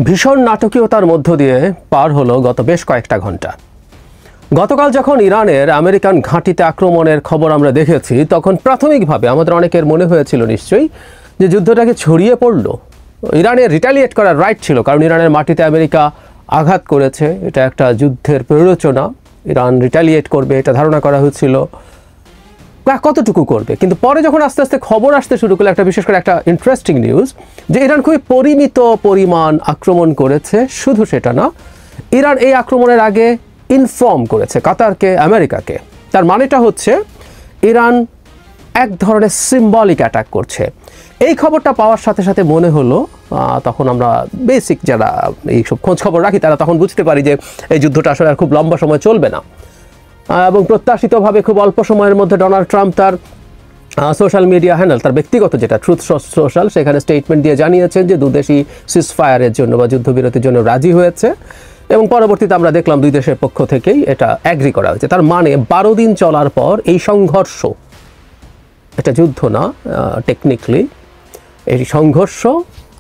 ভীষণ নাটকীয়তার মধ্য দিয়ে পার হলো গত বেশ কয়েকটা ঘন্টা। গতকাল যখন ইরানের আমেরিকান ঘাঁটিতে আক্রমণের খবর আমরা দেখেছি, তখন প্রাথমিকভাবে আমাদের অনেকের মনে হয়েছিল নিশ্চয়ই যে যুদ্ধটাকে ছড়িয়ে পড়ল। ইরানের রিটালিয়েট করার রাইট ছিল, কারণ ইরানের মাটিতে আমেরিকা আঘাত করেছে, এটা একটা যুদ্ধের প্ররোচনা। ইরান রিটালিয়েট করবে এটা ধারণা করা হচ্ছিল, কতটুকু করবে। কিন্তু পরে যখন আস্তে আস্তে খবর আসতে শুরু করলো, একটা বিশেষ করে একটা ইন্টারেস্টিং নিউজ, যে ইরান খুবই পরিমিত পরিমাণ আক্রমণ করেছে। শুধু সেটা না, ইরান এই আক্রমণের আগে ইনফর্ম করেছে কাতারকে, আমেরিকাকে। তার মানেটা হচ্ছে ইরান এক ধরনের সিম্বলিক অ্যাটাক করছে। এই খবরটা পাওয়ার সাথে সাথে মনে হলো, তখন আমরা বেসিক যারা এইসব খোঁজ খবর রাখি তারা তখন বুঝতে পারি যে এই যুদ্ধটা আসলে আর খুব লম্বা সময় চলবে না। এবং প্রত্যাশিতভাবে খুব অল্প সময়ের মধ্যে ডোনাল্ড ট্রাম্প তার সোশ্যাল মিডিয়া হ্যান্ডেল, তার ব্যক্তিগত যেটা ট্রুথ সোশ্যাল, সেখানে স্টেটমেন্ট দিয়ে জানিয়েছেন যে দুদেশই সিজফায়ারের জন্য বা যুদ্ধবিরতির জন্য রাজি হয়েছে। এবং পরবর্তীতে আমরা দেখলাম দুই দেশের পক্ষ থেকেই এটা অ্যাগ্রি করা হয়েছে। তার মানে 12 দিন চলার পর এই সংঘর্ষ, এটা যুদ্ধ না, টেকনিক্যালি এই সংঘর্ষ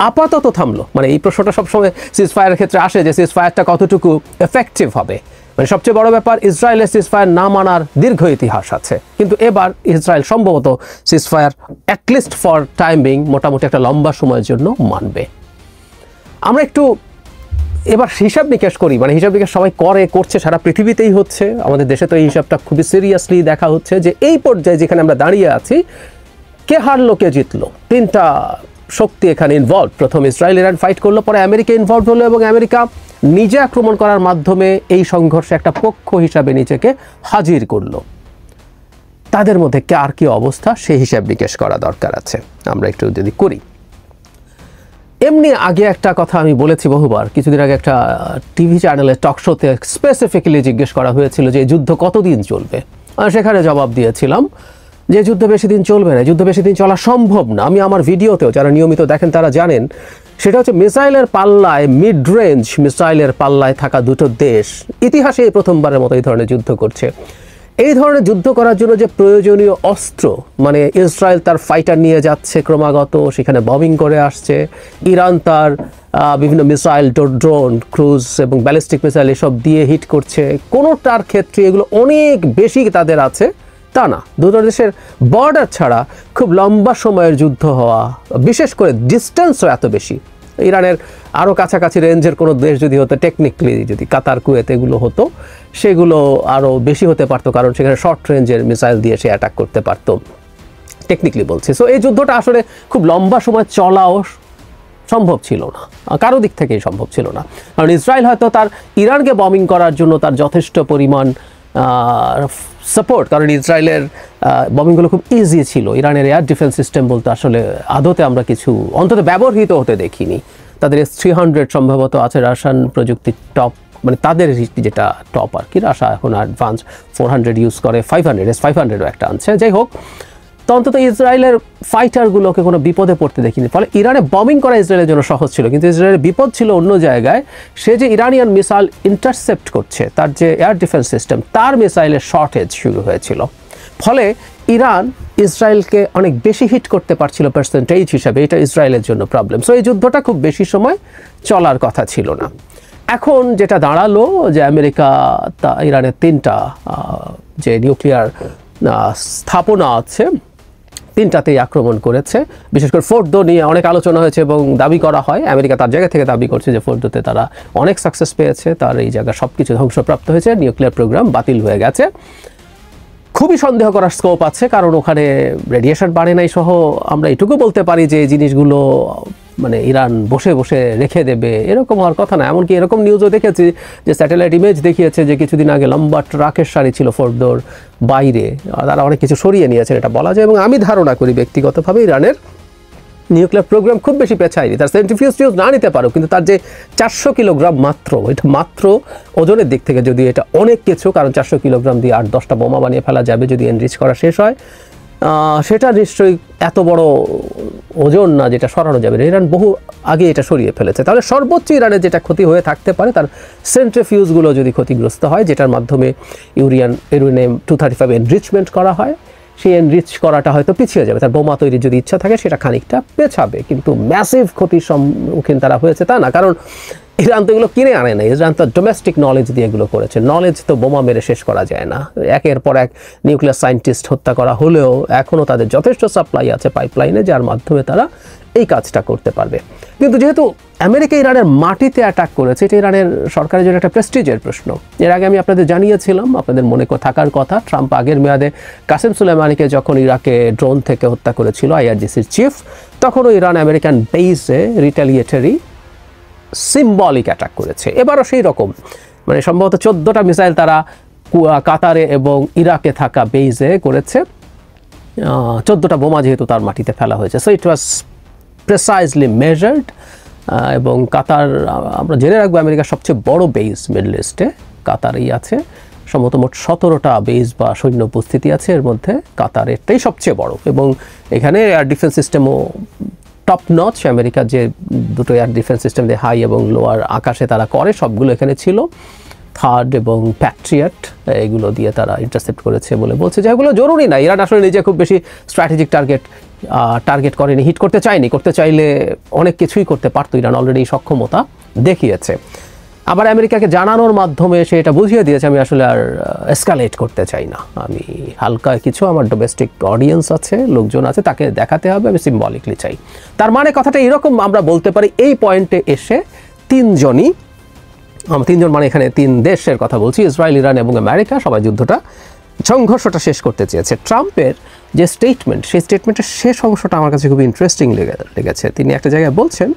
আপাতত থামলো। মানে এই প্রশ্নটা সবসময় সিজফায়ারের ক্ষেত্রে আসে যে সিজফায়ারটা কতটুকু এফেক্টিভ হবে। মানে সবচেয়ে বড় ব্যাপার, ইসরায়েলের সিজফায়ার না মানার দীর্ঘ ইতিহাস আছে, কিন্তু এবার ইসরায়েল সম্ভবত ceasefire at least for time being মোটামুটি একটা লম্বা সময়ের জন্য মানবে। আমরা একটু এবার হিসাব নিকেশ করি। মানে হিসাব নিকেশ সবাই করছে, সারা পৃথিবীতেই হচ্ছে, আমাদের দেশে তো এই হিসাবটা খুবই সিরিয়াসলি দেখা হচ্ছে যে এই পর্যায়ে যেখানে আমরা দাঁড়িয়ে আছি, কে হারলো কে জিতলো, তিনটা শক্তি এখানে ইনভলভ। প্রথম ইসরায়েল ইরান ফাইট করলো, পরে আমেরিকা ইনভলভ হলো, এবং আমেরিকা নিজে আক্রমণ করার মাধ্যমে এই সংঘর্ষে একটা পক্ষ হিসাবে নিজেকে হাজির করলো। তাদের মধ্যে কার কি অবস্থা সেই হিসাব নিকেশ করা দরকার আছে। আমরা একটু যদি করি, এমনি আগে একটা কথা আমি বলেছি বহুবার, কিছুদিন আগে একটা টিভি চ্যানেলে টক শোতে স্পেসিফিক্যালি জিজ্ঞেস করা হয়েছিল যে যুদ্ধ কতদিন চলবে। সেখানে জবাব দিয়েছিলাম যে যুদ্ধ বেশি দিন চলবে না, যুদ্ধ বেশি দিন চলা সম্ভব না। আমি আমার ভিডিওতেও, যারা নিয়মিত দেখেন তারা জানেন, সেটা হচ্ছে মিসাইলের পাল্লায়, মিড রেঞ্জ মিসাইলের পাল্লায় থাকা দুটো দেশ ইতিহাসে এই প্রথমবারের মতো এই ধরনের যুদ্ধ করছে। এই ধরনের যুদ্ধ করার জন্য যে প্রয়োজনীয় অস্ত্র, মানে ইসরায়েল তার ফাইটার নিয়ে যাচ্ছে ক্রমাগত, সেখানে বমিং করে আসছে, ইরান তার বিভিন্ন মিসাইল, ড্রোন, ক্রুজ এবং ব্যালিস্টিক মিসাইল এসব দিয়ে হিট করছে, কোনোটার ক্ষেত্রে এগুলো অনেক বেশি তাদের আছে তা না। দুটো দেশের বর্ডার ছাড়া খুব লম্বা সময়ের যুদ্ধ হওয়া, বিশেষ করে ডিস্টেন্সও এত বেশি। ইরানের আরও কাছাকাছি রেঞ্জের কোনো দেশ যদি হতো, টেকনিক্যালি যদি কাতার, কুয়েত এগুলো হতো, সেগুলো আরও বেশি হতে পারতো, কারণ সেখানে শর্ট রেঞ্জের মিসাইল দিয়ে সে অ্যাটাক করতে পারতো, টেকনিক্যালি বলছি। সো এই যুদ্ধটা আসলে খুব লম্বা সময় চলাও সম্ভব ছিল না, কারো দিক থেকেই সম্ভব ছিল না। কারণ ইসরায়েল হয়তো তার ইরানকে বমিং করার জন্য তার যথেষ্ট পরিমাণ সাপোর্ট, কারণ ইসরায়েলের বমিংগুলো খুব ইজি ছিল। ইরানের এয়ার ডিফেন্স সিস্টেম বলতে আসলে আদতে আমরা কিছু অন্তত ব্যবহৃত হতে দেখিনি। তাদের S-300 সম্ভবত আছে, রাশিয়ান প্রযুক্তির টপ, মানে তাদের যেটা টপ আর কি। রাশিয়া এখন অ্যাডভান্স 400 ইউজ করে, 500 S-500ও একটা আনছে। যাই হোক, তো অন্তত ইসরায়েলের ফাইটারগুলোকে কোনো বিপদে পড়তে দেখিনি। ফলে ইরানে বমিং করা ইসরায়েলের জন্য সহজ ছিল, কিন্তু ইসরায়েলের বিপদ ছিল অন্য জায়গায়। সে যে ইরানিয়ান মিসাইল ইন্টারসেপ্ট করছে, তার যে এয়ার ডিফেন্স সিস্টেম, তার মিসাইলের শর্টেজ শুরু হয়েছিল। ফলে ইরান ইসরায়েলকে অনেক বেশি হিট করতে পারছিল পার্সেন্টেজ হিসাবে, এটা ইসরায়েলের জন্য প্রবলেম। সো এই যুদ্ধটা খুব বেশি সময় চলার কথা ছিল না। এখন যেটা দাঁড়ালো যে আমেরিকা ইরানের 3টা যে নিউক্লিয়ার স্থাপনা আছে, 3টাতেই আক্রমণ করেছে। বিশেষ করে ফোর্দো নিয়ে অনেক আলোচনা হয়েছে এবং দাবি করা হয়, আমেরিকা তার জায়গা থেকে দাবি করছে যে ফোর্দোতে তারা অনেক সাকসেস পেয়েছে, তার এই জায়গা সব কিছু ধ্বংসপ্রাপ্ত হয়েছে, নিউক্লিয়ার প্রোগ্রাম বাতিল হয়ে গেছে। খুবই সন্দেহ করার স্কোপ আছে, কারণ ওখানে রেডিয়েশন বাড়ে নাই সহ। আমরা এটুকু বলতে পারি যে এই জিনিসগুলো মানে ইরান বসে বসে রেখে দেবে, এরকম হওয়ার কথা না। এমনকি এরকম নিউজও দেখেছি যে স্যাটেলাইট ইমেজ দেখিয়েছে যে কিছুদিন আগে লম্বা ট্রাকের সারি ছিল ফোর্দোর বাইরে, তারা অনেক কিছু সরিয়ে নিয়েছেন এটা বলা যায়। এবং আমি ধারণা করি ব্যক্তিগতভাবে ইরানের নিউক্লিয়ার প্রোগ্রাম খুব বেশি পেছায়নি। তার সেন্ট্রিফিউজ না নিতে পারো, কিন্তু তার যে 400 কিলোগ্রাম মাত্র, এটা মাত্র ওজনের দিক থেকে যদি এটা অনেক কিছু, কারণ 400 কিলোগ্রাম দিয়ে 8-10টা বোমা বানিয়ে ফেলা যাবে যদি এনরিচ করা শেষ হয়। সেটা নিশ্চয়ই এত বড় ওজন না যেটা সরানো যাবে। ইরান বহু আগে এটা সরিয়ে ফেলেছে। তাহলে সর্বোচ্চ ইরানের যেটা ক্ষতি হয়ে থাকতে পারে, তার সেন্ট্রিফিউজগুলো যদি ক্ষতিগ্রস্ত হয়, যেটার মাধ্যমে ইউরেনিয়াম 235 এনরিচমেন্ট করা হয়, সে এনরিচ করাটা হয়তো পিছিয়ে যাবে, তার বোমা তৈরির যদি ইচ্ছা থাকে সেটা খানিকটা পেছাবে, কিন্তু ম্যাসিভ ক্ষতির সম্মুখীন তারা হয়েছে তা না। কারণ ইরান তো এগুলো কিনে আনে না, ইরান তো ডোমেস্টিক নলেজ দিয়ে এগুলো করেছে। নলেজ তো বোমা মেরে শেষ করা যায় না। একের পর এক নিউক্লিয়ার সায়েন্টিস্ট হত্যা করা হলেও এখনও তাদের যথেষ্ট সাপ্লাই আছে পাইপলাইনে, যার মাধ্যমে তারা এই কাজটা করতে পারবে। কিন্তু যেহেতু আমেরিকা ইরানের মাটিতে অ্যাটাক করেছে, এটা ইরানের সরকারের জন্য একটা প্রেস্টিজের প্রশ্ন। এর আগে আমি আপনাদের জানিয়েছিলাম, আপনাদের মনে থাকার কথা, ট্রাম্প আগের মেয়াদে কাসেম সুলেমানিকে যখন ইরাকে ড্রোন থেকে হত্যা করেছিল, আইআরজিসির চিফ, তখনও ইরান আমেরিকান বেইসে রিটালিয়েটারি সিম্বলিক অ্যাটাক করেছে। এবারও সেই রকম, মানে সম্ভবত 14টা মিসাইল তারা কাতারে এবং ইরাকে থাকা বেইসে করেছে। 14টা বোমা যেহেতু তার মাটিতে ফেলা হয়েছে, so it was precisely measured. এবং কাতার, আমরা জেনে রাখবো, আমেরিকার সবচেয়ে বড় বেইস মিডল ইস্টে কাতারেই আছে। সম্ভবত মোট 17টা বেইস বা সৈন্য উপস্থিতি আছে, এর মধ্যে কাতারেরটাই সবচেয়ে বড়। এবং এখানে এয়ার ডিফেন্স সিস্টেমও টপ নচ। আমেরিকার যে দুটো এয়ার ডিফেন্স সিস্টেম দিয়ে হাই এবং লোয়ার আকাশে তারা করে, সবগুলো এখানে ছিল। থার্ড এবং প্যাট্রিয়ট, এগুলো দিয়ে তারা ইন্টারসেপ্ট করেছে বলে বলছে, যেগুলো জরুরি না। ইরান আসলে নিজে খুব বেশি স্ট্র্যাটেজিক টার্গেট করেনি, হিট করতে চায়নি। করতে চাইলে অনেক কিছুই করতে পারতো, ইরান অলরেডি সক্ষমতা দেখিয়েছে। আবার আমেরিকাকে জানানোর মাধ্যমে সে এটা বুঝিয়ে দিয়েছে, আমি আসলে আর এসকালেট করতে চাই না, আমি হালকা কিছু, আমার ডোমেস্টিক অডিয়েন্স আছে, লোকজন আছে, তাকে দেখাতে হবে, আমি সিম্বলিকলি চাই। তার মানে কথাটা এরকম আমরা বলতে পারি, এই পয়েন্টে এসে তিনজন মানে এখানে 3 দেশের কথা বলছি, ইসরায়েল, ইরান এবং আমেরিকা, সবাই সংঘর্ষটা শেষ করতে চেয়েছে। ট্রাম্পের যে স্টেটমেন্ট, সেই স্টেটমেন্টের শেষ অংশটা আমার কাছে খুব ইন্টারেস্টিং লেগেছে। তিনি একটা জায়গায় বলছেন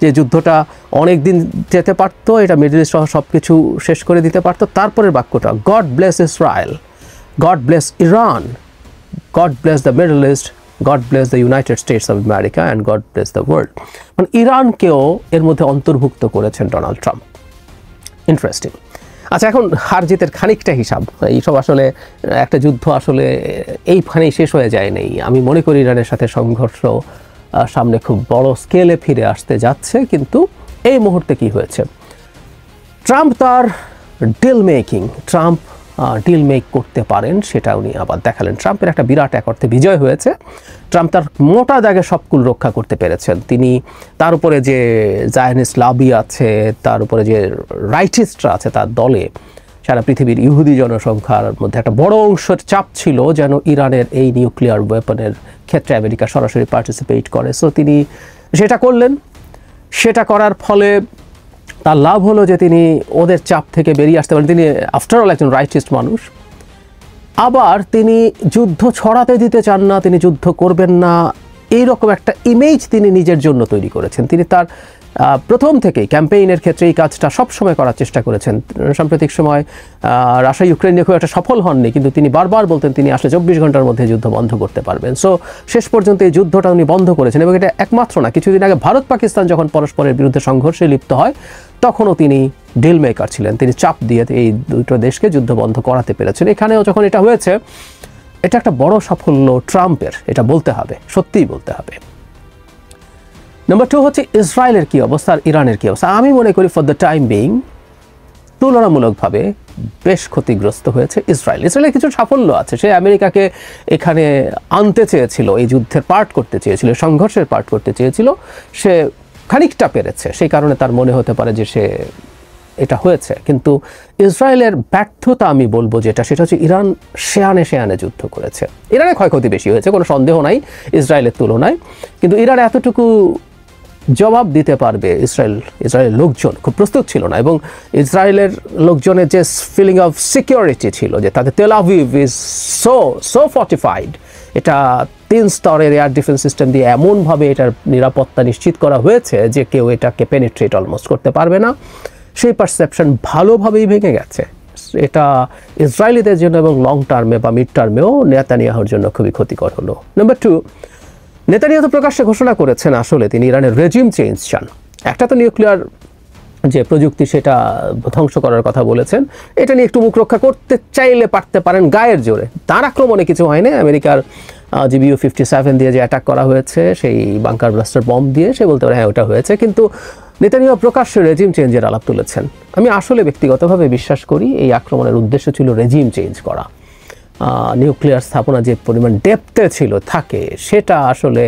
যে যুদ্ধটা অনেক দিন যেতে পারতো, এটা মিডল ইস্ট সহ সব কিছু শেষ করে দিতে পারতো। তারপরের বাক্যটা, god bless Israel, god bless Iran, god bless the middle east, god bless the United states of America and god bless the world. মানে ইরানকেও এর মধ্যে অন্তর্ভুক্ত করেছেন ডোনাল্ড ট্রাম্প। ইন্টারেস্টিং। আচ্ছা, এখন হার জিতের খানিকটা হিসাব, এইসব আসলে একটা যুদ্ধ আসলে এইখানেই শেষ হয়ে যায়নি। আমি মনে করি ইরানের সাথে সংঘর্ষ সামনে খুব বড় স্কেলে ফিরে আসতে যাচ্ছে। কিন্তু এই মুহূর্তে কি হয়েছে, ট্রাম্প তার ডিল মেক করতে পারেন, সেটা উনি আবার দেখালেন। ট্রাম্পের একটা বিরাট এক অর্থে বিজয় হয়েছে। ট্রাম্প তার মোটা জায়গায় সব কুল রক্ষা করতে পেরেছেন। তিনি তার উপরে যে জায়নিস্ট লাবি আছে, তার উপরে যে রাইটিস্টরা আছে তার দলে, সারা পৃথিবীর ইহুদি জনসংখ্যার মধ্যে একটা বড় অংশের চাপ ছিল যেন ইরানের এই নিউক্লিয়ার ওয়েপনের ক্ষেত্রে আমেরিকা সরাসরি পার্টিসিপেট করে। সো তিনি সেটা করলেন। সেটা করার ফলে তার লাভ হলো যে তিনি ওদের চাপ থেকে বেরিয়ে আসতে পারেন। তিনি আফটারঅল একজন রাইটিস্ট মানুষ। আবার তিনি যুদ্ধ ছড়াতে দিতে চান না, তিনি যুদ্ধ করবেন না, এইরকম একটা ইমেজ তিনি নিজের জন্য তৈরি করেছেন। তিনি তার প্রথম থেকেই ক্যাম্পেইনের ক্ষেত্রে এই কাজটা সবসময় করার চেষ্টা করেছেন। সাম্প্রতিক সময় রাশিয়া ইউক্রেন নিয়ে খুব একটা সফল হননি, কিন্তু তিনি বারবার বলতেন তিনি আসলে 24 ঘন্টার মধ্যে যুদ্ধ বন্ধ করতে পারবেন। সো শেষ পর্যন্ত এই যুদ্ধটা উনি বন্ধ করেছেন। এবং এটা একমাত্র না, কিছুদিন আগে ভারত পাকিস্তান যখন পরস্পরের বিরুদ্ধে সংঘর্ষে লিপ্ত হয়, তখনও তিনি ডিল মেকার ছিলেন। তিনি চাপ দিয়ে এই দুটো দেশকে যুদ্ধ বন্ধ করাতে পেরেছেন। এখানেও যখন এটা হয়েছে, এটা একটা বড় সাফল্য ট্রাম্পের, এটা বলতে হবে, সত্যিই বলতে হবে। নাম্বার 2 হচ্ছে ইসরায়েলের কী অবস্থা আর ইরানের কী অবস্থা। আমি মনে করি ফর দ্য টাইম বিং তুলনামূলকভাবে বেশ ক্ষতিগ্রস্ত হয়েছে ইসরায়েল। ইসরায়েলের কিছু সাফল্য আছে। সে আমেরিকাকে এখানে আনতে চেয়েছিল, এই যুদ্ধের পার্ট করতে চেয়েছিল, সংঘর্ষের পার্ট করতে চেয়েছিল। সে খানিকটা পেরেছে, সেই কারণে তার মনে হতে পারে যে সে এটা হয়েছে। কিন্তু ইসরায়েলের ব্যর্থতা আমি বলবো যেটা, সেটা হচ্ছে ইরান শেয়ানে যুদ্ধ করেছে। ইরানের ক্ষয়ক্ষতি বেশি হয়েছে, কোনো সন্দেহ নাই ইসরায়েলের তুলনায়। কিন্তু ইরান এতটুকু জবাব দিতে পারবে ইসরায়েলের লোকজন খুব প্রস্তুত ছিল না। এবং ইসরায়েলের লোকজনের যে ফিলিং অফ সিকিউরিটি ছিল, যে তাদের Tel Aviv is so fortified, এটা 3 স্তরের এয়ার ডিফেন্স সিস্টেম দিয়ে এমনভাবে এটার নিরাপত্তা নিশ্চিত করা হয়েছে যে কেউ এটাকে পেনিট্রেট অলমোস্ট করতে পারবে না। সেই পারসেপশন ভালোভাবেই ভেঙে গেছে। এটা ইসরায়েলিদের জন্য এবং লং টার্মে বা মিড টার্মেও নেতানিয়াহুর জন্য খুবই ক্ষতিকর হলো। নাম্বার 2, নেতানিয়াহু তো প্রকাশ্যে ঘোষণা করেছেন আসলে তিনি ইরানের রেজিম চেঞ্জ চান। একটা তো নিউক্লিয়ার যে প্রযুক্তি সেটা ধ্বংস করার কথা বলেছেন, এটা নিয়ে একটু মুখ রক্ষা করতে চাইলে পারতে পারেন গায়ের জোরে। তার আক্রমণে কিছু হয়নি। আমেরিকার GBU-57 দিয়ে যে অ্যাটাক করা হয়েছে, সেই বাংকার ব্লাস্টার বম্ব দিয়ে, সে বলতে পারে হ্যাঁ ওটা হয়েছে। কিন্তু নেতানিয়াহু প্রকাশ্যে রেজিম চেঞ্জের আলাপ তুলেছেন। আমি আসলে ব্যক্তিগতভাবে বিশ্বাস করি এই আক্রমণের উদ্দেশ্য ছিল রেজিম চেঞ্জ করা। নিউক্লিয়ার স্থাপনা যে পরিমাণ ডেপথে ছিল থাকে, সেটা আসলে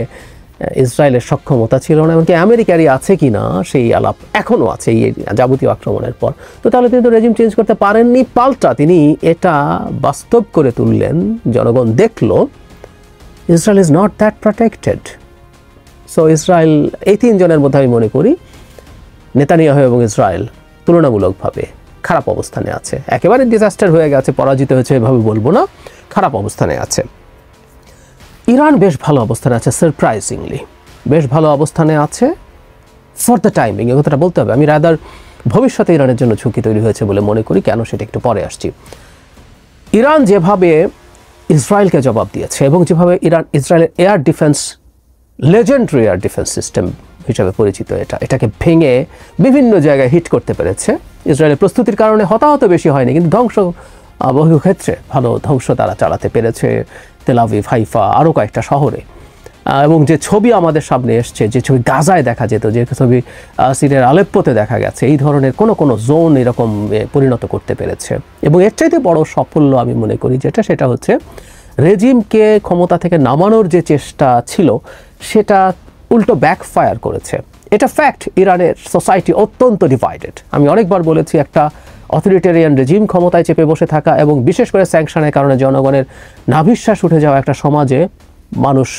ইসরায়েলের সক্ষমতা ছিল না। এমনকি আমেরিকারই আছে কি না সেই আলাপ এখনও আছে এই যাবতীয় আক্রমণের পর। তো তাহলে তিনি তো রেজিম চেঞ্জ করতে পারেননি, পাল্টা তিনি এটা বাস্তব করে তুললেন, জনগণ দেখল Israel is not that protected. So Israel, এই তিনজনের মধ্যে আমি মনে করি নেতানিয়াহু এবং ইসরায়েল তুলনামূলকভাবে খারাপ অবস্থানে আছে। একেবারে ডিজাস্টার হয়ে গেছে, পরাজিত হয়েছে এভাবে বলবো না, খারাপ অবস্থানে আছে। ইরান বেশ ভালো অবস্থানে আছে, সারপ্রাইজিংলি বেশ ভালো অবস্থানে আছে ফর দ্য টাইমিং। এ কথাটা বলতে হবে। আমি রাদার ভবিষ্যতে ইরানের জন্য ঝুঁকি তৈরি হয়েছে বলে মনে করি। কেন, সেটা একটু পরে আসছি। ইরান যেভাবে ইসরায়েলকে জবাব দিয়েছে এবং যেভাবে ইসরায়েলের air defence, legendary air defence system হিসাবে পরিচিত, এটাকে ভেঙে বিভিন্ন জায়গায় হিট করতে পেরেছে। ইসরায়েলের প্রস্তুতির কারণে হতাহত বেশি হয়নি, কিন্তু ধ্বংস বহু ক্ষেত্রে ভালো ধ্বংস তারা চালাতে পেরেছে। তেল আভিভ, হাইফা, আরও কয়েকটা শহরে। এবং যে ছবি আমাদের সামনে এসছে, যে ছবি গাজায় দেখা যেত, যে ছবি সিরিয়ার আলেপ্পোতে দেখা গেছে, এই ধরনের কোনো জোন এরকম পরিণত করতে পেরেছে। এবং এর চাইতে বড় সাফল্য আমি মনে করি সেটা হচ্ছে রেজিমকে ক্ষমতা থেকে নামানোর যে চেষ্টা ছিল সেটা উল্টো ব্যাকফায়ার করেছে। এটা ফ্যাক্ট। ইরানের সোসাইটি অত্যন্ত ডিভাইডেড। আমি অনেকবার বলেছি, একটা অথরিটেরিয়ান রেজিম ক্ষমতায় চেপে বসে থাকা এবং বিশেষ করে স্যাংশনের কারণে জনগণের নাভিশ্বাস উঠে যাওয়া একটা সমাজে মানুষ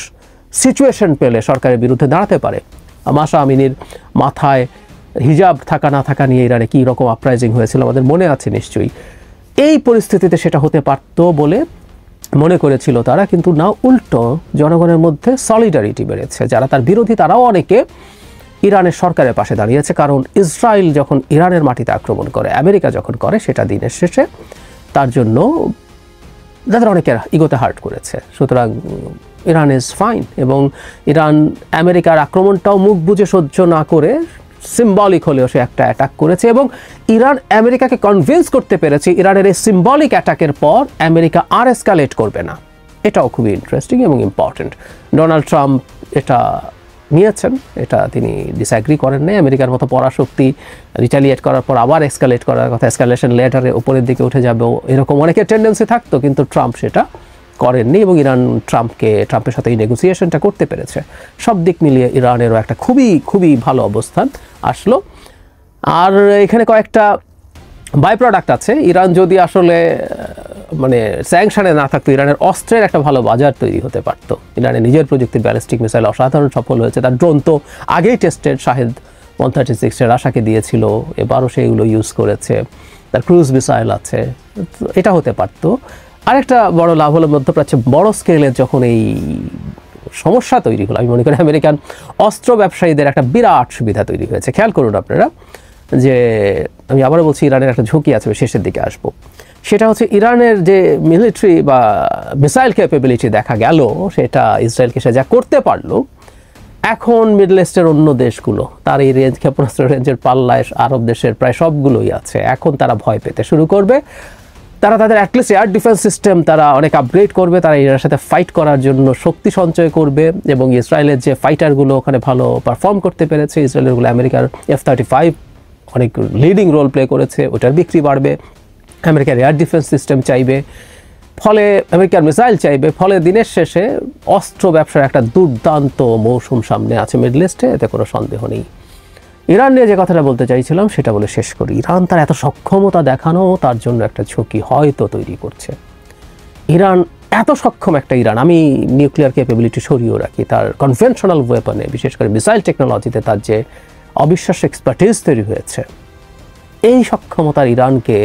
সিচুয়েশন পেলে সরকারের বিরুদ্ধে দাঁড়াতে পারে। মাশা আমিনীর মাথায় হিজাব থাকা না থাকা নিয়ে ইরানে কী রকম আপরাইজিং হয়েছিল আমাদের মনে আছে নিশ্চয়ই। এই পরিস্থিতিতে সেটা হতে পারত বলে মনে করেছিল তারা, কিন্তু না, উল্টো জনগণের মধ্যে সলিডারিটি বেড়েছে। যারা তার বিরোধী তারাও অনেকে ইরানের সরকারের পাশে দাঁড়িয়েছে। কারণ ইসরায়েল যখন ইরানের মাটিতে আক্রমণ করে, আমেরিকা যখন করে, সেটা দিনের শেষে তার জন্য যাদের অনেকের ইগোতে হার্ট করেছে। সুতরাং ইরান ইজ ফাইন। এবং ইরান আমেরিকার আক্রমণটাও মুখ বুজে সহ্য না করে সিম্বলিক হলেও সে একটা অ্যাটাক করেছে। এবং ইরান আমেরিকাকে কনভিন্স করতে পেরেছে ইরানের এই সিম্বলিক অ্যাটাকের পর আমেরিকা আর এসকালেট করবে না। এটাও খুবই ইন্টারেস্টিং এবং ইম্পর্টেন্ট। ডোনাল্ড ট্রাম্প এটা নিয়েছেন, এটা তিনি ডিসঅ্যাগ্রি করেন নাই। আমেরিকার মতো পরাশক্তি রিটালিয়েট করার পর আবার এসকালেট করার কথা, এসকালেশন লেটারে উপরের দিকে উঠে যাবে, এরকম অনেকের টেন্ডেন্সি থাকতো, কিন্তু ট্রাম্প সেটা করেননি এবং ইরান ট্রাম্পের সাথে এই নেগোসিয়েশনটা করতে পেরেছে। সব দিক মিলিয়ে ইরানেরও একটা খুবই ভালো অবস্থান আসলো। আর এখানে কয়েকটা বাই প্রোডাক্ট আছে। ইরান যদি আসলে স্যাংশনে না থাকতো, ইরানের অস্ত্রের একটা ভালো বাজার তৈরি হতে পারতো। ইরানের নিজের প্রযুক্তির ব্যালিস্টিক মিসাইল অসাধারণ সফল হয়েছে। তার ড্রোন তো আগেই টেস্টেড, শাহেদ 136 রাশাকে দিয়েছিল, এবারও সেগুলো ইউজ করেছে। তার ক্রুজ মিসাইল আছে, এটা হতে পারতো। আরেকটা বড় লাভ হলো মধ্যপ্রাচ্যে বড় স্কেলের যখন এই সমস্যা তৈরি হলো, আমি মনে করি আমেরিকান অস্ত্র ব্যবসায়ীদের একটা বিরাট সুবিধা তৈরি হয়েছে। খেয়াল করুন আপনারা, যে আমি আবারও বলছি ইরানের একটা ঝুঁকি আছে, শেষের দিকে আসবো। সেটা হচ্ছে ইরানের যে মিলিটারি বা মিসাইল ক্যাপাবিলিটি দেখা গেল, সেটা ইসরায়েলকে সে যা করতে পারলো, এখন মিডল ইস্টের অন্য দেশগুলো তার এই রেঞ্জ, ক্ষেপণাস্ত্র রেঞ্জের পাল্লায় আরব দেশের প্রায় সবগুলোই আছে। এখন তারা ভয় পেতে শুরু করবে। তারা তাদের অ্যাটলিস্ট এয়ার ডিফেন্স সিস্টেম তারা অনেক আপগ্রেড করবে। তারা ইরানের সাথে ফাইট করার জন্য শক্তি সঞ্চয় করবে। এবং ইসরায়েলের যে ফাইটারগুলো ওখানে ভালো পারফর্ম করতে পেরেছে, ইসরায়েলেরগুলো আমেরিকার F-35 অনেক লিডিং রোল প্লে করেছে, ওটার বিক্রি বাড়বে। আমেরিকার এয়ার ডিফেন্স সিস্টেম চাইবে, ফলে আমেরিকার মিসাইল চাইবে। ফলে দিনের শেষে অস্ত্র ব্যবসার একটা দুর্দান্ত মৌসুম সামনে আছে মিডল ইস্টে, এতে কোনো সন্দেহ নেই। ইরান নিয়ে যে কথাটা বলতে চাইছিলাম সেটা বলে শেষ করি। ইরান তার এত সক্ষমতা দেখানো, তার জন্য একটা ঝুঁকি হয়তো তৈরি করছে। ইরান এত সক্ষম একটা ইরান, আমি নিউক্লিয়ার ক্যাপাবিলিটি সরিয়েও রাখি, তার কনভেনশনাল ওয়েপনে, বিশেষ করে মিসাইল টেকনোলজিতে তার যে অবিশ্বাস্য এক্সপার্টিজ তৈরি হয়েছে, এই সক্ষমতার ইরানকে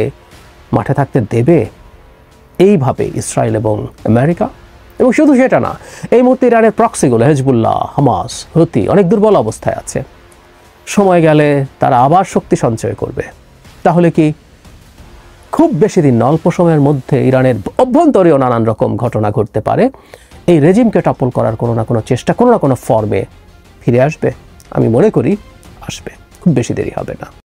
মাঠে থাকতে দেবে এইভাবে ইসরায়েল এবং আমেরিকা? এবং শুধু সেটা না, এই মুহূর্তে ইরানের প্রক্সিগুলো হেজবুল্লাহ, হামাস, হুতি অনেক দুর্বল অবস্থায় আছে। সময় গেলে তারা আবার শক্তি সঞ্চয় করবে। তাহলে কি খুব বেশি দিন না, অল্প সময়ের মধ্যে ইরানের অভ্যন্তরীয় নানান রকম ঘটনা ঘটতে পারে। এই রেজিমকে টপল করার কোনো না কোনো চেষ্টা কোনো না কোনো ফর্মে ফিরে আসবে। আমি মনে করি আসবে, খুব বেশি দেরি হবে না।